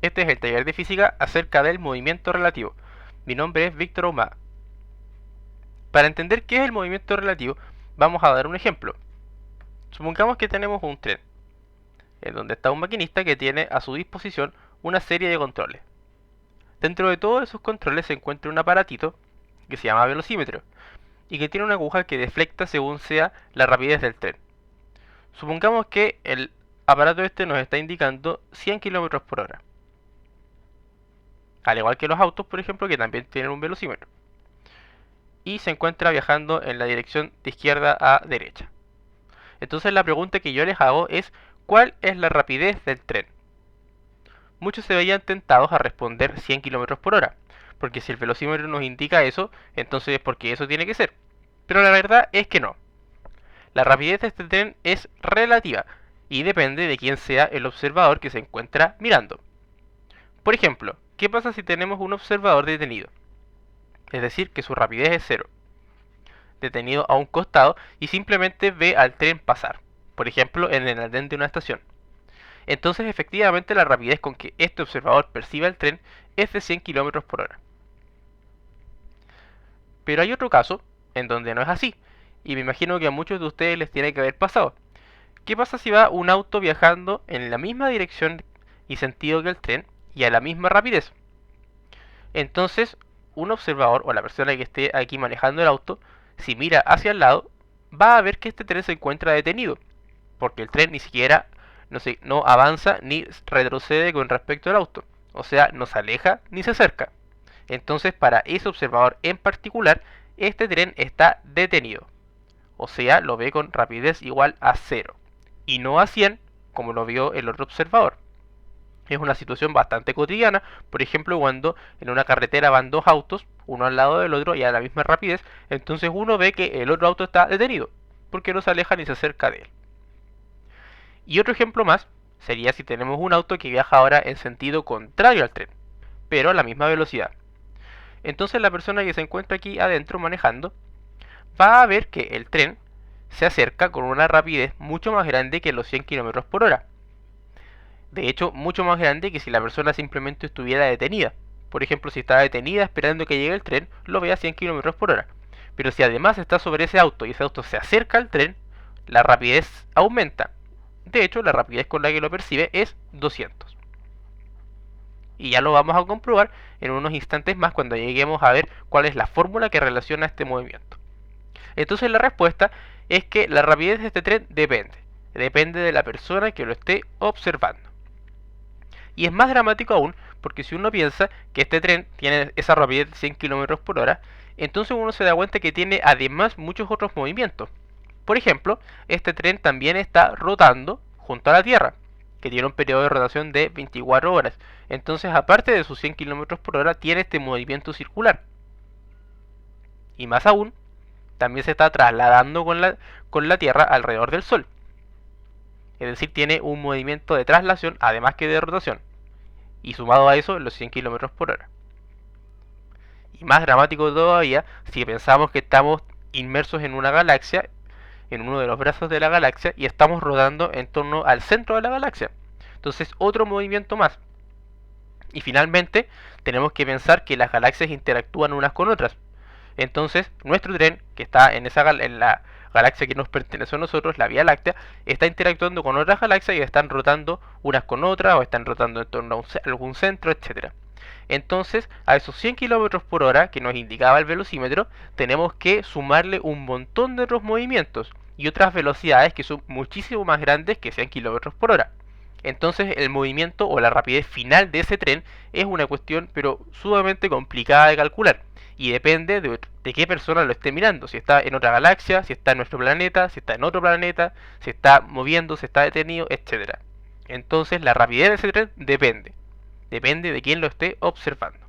Este es el taller de física acerca del movimiento relativo. Mi nombre es Víctor Ahumada. Para entender qué es el movimiento relativo, vamos a dar un ejemplo. Supongamos que tenemos un tren, en donde está un maquinista que tiene a su disposición una serie de controles. Dentro de todos esos controles se encuentra un aparatito que se llama velocímetro y que tiene una aguja que deflecta según sea la rapidez del tren. Supongamos que el aparato este nos está indicando 100 km por hora. Al igual que los autos, por ejemplo, que también tienen un velocímetro. Y se encuentra viajando en la dirección de izquierda a derecha. Entonces la pregunta que yo les hago es, ¿cuál es la rapidez del tren? Muchos se veían tentados a responder 100 km por hora, porque si el velocímetro nos indica eso, entonces es porque eso tiene que ser. Pero la verdad es que no. La rapidez de este tren es relativa y depende de quién sea el observador que se encuentra mirando. Por ejemplo, ¿qué pasa si tenemos un observador detenido? Es decir, que su rapidez es cero, detenido a un costado y simplemente ve al tren pasar, por ejemplo en el andén de una estación. Entonces efectivamente la rapidez con que este observador percibe el tren es de 100 km por hora. Pero hay otro caso en donde no es así, y me imagino que a muchos de ustedes les tiene que haber pasado. ¿Qué pasa si va un auto viajando en la misma dirección y sentido que el tren y a la misma rapidez? Entonces, un observador o la persona que esté aquí manejando el auto, si mira hacia el lado, va a ver que este tren se encuentra detenido, porque el tren ni siquiera no avanza ni retrocede con respecto al auto, o sea, no se aleja ni se acerca. Entonces, para ese observador en particular, este tren está detenido, o sea, lo ve con rapidez igual a 0, y no a 100 como lo vio el otro observador. Es una situación bastante cotidiana, por ejemplo, cuando en una carretera van dos autos, uno al lado del otro y a la misma rapidez, entonces uno ve que el otro auto está detenido, porque no se aleja ni se acerca de él. Y otro ejemplo más sería si tenemos un auto que viaja ahora en sentido contrario al tren, pero a la misma velocidad. Entonces la persona que se encuentra aquí adentro manejando va a ver que el tren se acerca con una rapidez mucho más grande que los 100 km por hora. De hecho, mucho más grande que si la persona simplemente estuviera detenida. Por ejemplo, si está detenida esperando que llegue el tren, lo ve a 100 km por hora. Pero si además está sobre ese auto y ese auto se acerca al tren, la rapidez aumenta. De hecho, la rapidez con la que lo percibe es 200. Y ya lo vamos a comprobar en unos instantes más cuando lleguemos a ver cuál es la fórmula que relaciona este movimiento. Entonces la respuesta es que la rapidez de este tren depende. Depende de la persona que lo esté observando. Y es más dramático aún porque si uno piensa que este tren tiene esa rapidez de 100 km por hora, entonces uno se da cuenta que tiene además muchos otros movimientos. Por ejemplo, este tren también está rotando junto a la Tierra, que tiene un periodo de rotación de 24 horas. Entonces, aparte de sus 100 km por hora, tiene este movimiento circular. Y más aún, también se está trasladando con la Tierra alrededor del Sol. Es decir, tiene un movimiento de traslación además que de rotación. Y sumado a eso, los 100 km por hora. Y más dramático todavía, si pensamos que estamos inmersos en una galaxia, en uno de los brazos de la galaxia, y estamos rodando en torno al centro de la galaxia. Entonces, otro movimiento más. Y finalmente, tenemos que pensar que las galaxias interactúan unas con otras. Entonces, nuestro tren, que está en la galaxia que nos pertenece a nosotros, la Vía Láctea, está interactuando con otras galaxias y están rotando unas con otras, o están rotando en torno a algún centro, etc. Entonces, a esos 100 km por hora que nos indicaba el velocímetro, tenemos que sumarle un montón de otros movimientos y otras velocidades que son muchísimo más grandes que 100 km por hora. Entonces el movimiento o la rapidez final de ese tren es una cuestión pero sumamente complicada de calcular y depende de qué persona lo esté mirando, si está en otra galaxia, si está en nuestro planeta, si está en otro planeta, si está moviendo, si está detenido, etc. Entonces la rapidez de ese tren depende de quién lo esté observando.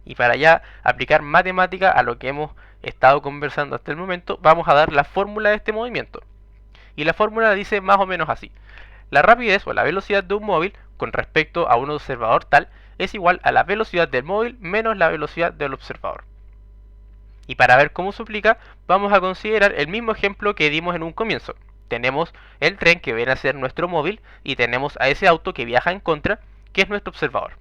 Y para ya aplicar matemática a lo que hemos estado conversando hasta el momento, vamos a dar la fórmula de este movimiento. Y la fórmula dice más o menos así. La rapidez o la velocidad de un móvil con respecto a un observador tal es igual a la velocidad del móvil menos la velocidad del observador. Y para ver cómo se aplica, vamos a considerar el mismo ejemplo que dimos en un comienzo. tenemos el tren que viene a ser nuestro móvil y tenemos a ese auto que viaja en contra, que es nuestro observador.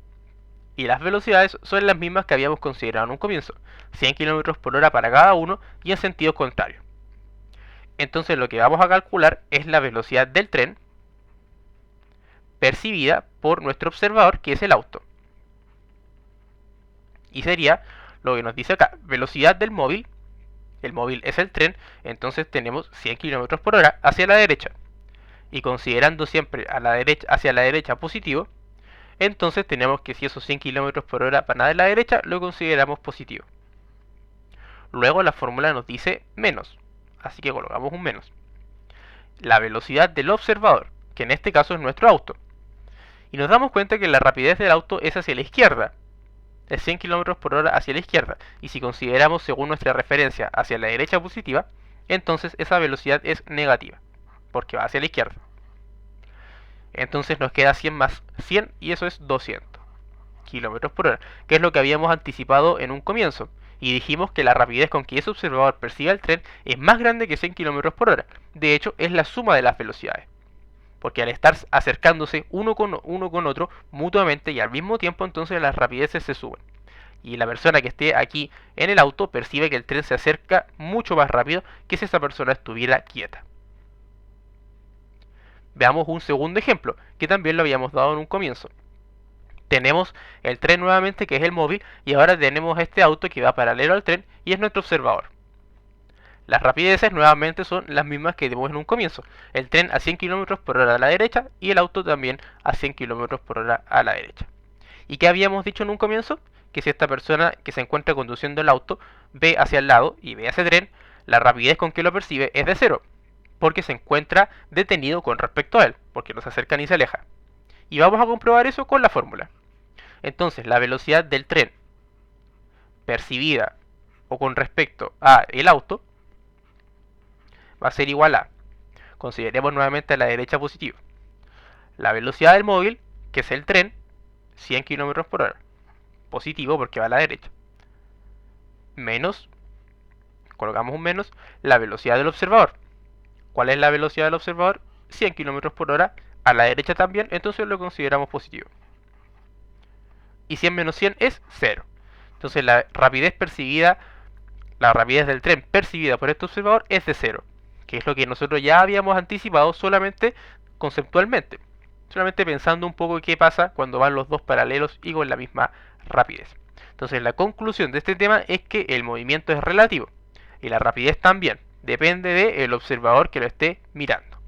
Y las velocidades son las mismas que habíamos considerado en un comienzo, 100 km por hora para cada uno y en sentido contrario. Entonces lo que vamos a calcular es la velocidad del tren percibida por nuestro observador, que es el auto. Y sería lo que nos dice acá, velocidad del móvil, el móvil es el tren, entonces tenemos 100 km por hora hacia la derecha. Y considerando siempre a la derecha, hacia la derecha positivo, entonces tenemos que si esos 100 km por hora van a la derecha, lo consideramos positivo. Luego la fórmula nos dice menos, así que colocamos un menos. La velocidad del observador, que en este caso es nuestro auto. Y nos damos cuenta que la rapidez del auto es hacia la izquierda, es 100 km por hora hacia la izquierda. Y si consideramos según nuestra referencia hacia la derecha positiva, entonces esa velocidad es negativa, porque va hacia la izquierda. Entonces nos queda 100 más 100 y eso es 200 km por hora, que es lo que habíamos anticipado en un comienzo. Y dijimos que la rapidez con que ese observador percibe el tren es más grande que 100 km por hora. De hecho, es la suma de las velocidades. Porque al estar acercándose uno con otro mutuamente y al mismo tiempo, entonces las rapideces se suben. Y la persona que esté aquí en el auto percibe que el tren se acerca mucho más rápido que si esa persona estuviera quieta. Veamos un segundo ejemplo, que también lo habíamos dado en un comienzo. Tenemos el tren nuevamente, que es el móvil, y ahora tenemos este auto que va paralelo al tren y es nuestro observador. Las rapideces nuevamente son las mismas que vimos en un comienzo. El tren a 100 km por hora a la derecha y el auto también a 100 km por hora a la derecha. ¿Y qué habíamos dicho en un comienzo? Que si esta persona que se encuentra conduciendo el auto ve hacia el lado y ve a ese tren, la rapidez con que lo percibe es de cero, porque se encuentra detenido con respecto a él, porque no se acerca ni se aleja. Y vamos a comprobar eso con la fórmula. Entonces, la velocidad del tren percibida o con respecto a el auto va a ser igual a, consideremos nuevamente a la derecha positiva, la velocidad del móvil, que es el tren, 100 km por hora, positivo porque va a la derecha, menos, colocamos un menos, la velocidad del observador. ¿Cuál es la velocidad del observador? 100 km por hora a la derecha también, entonces lo consideramos positivo. Y 100 menos 100 es 0. Entonces la rapidez percibida, la rapidez del tren percibida por este observador es de 0, que es lo que nosotros ya habíamos anticipado solamente conceptualmente, solamente pensando un poco qué pasa cuando van los dos paralelos y con la misma rapidez. Entonces la conclusión de este tema es que el movimiento es relativo y la rapidez también, depende del observador que lo esté mirando.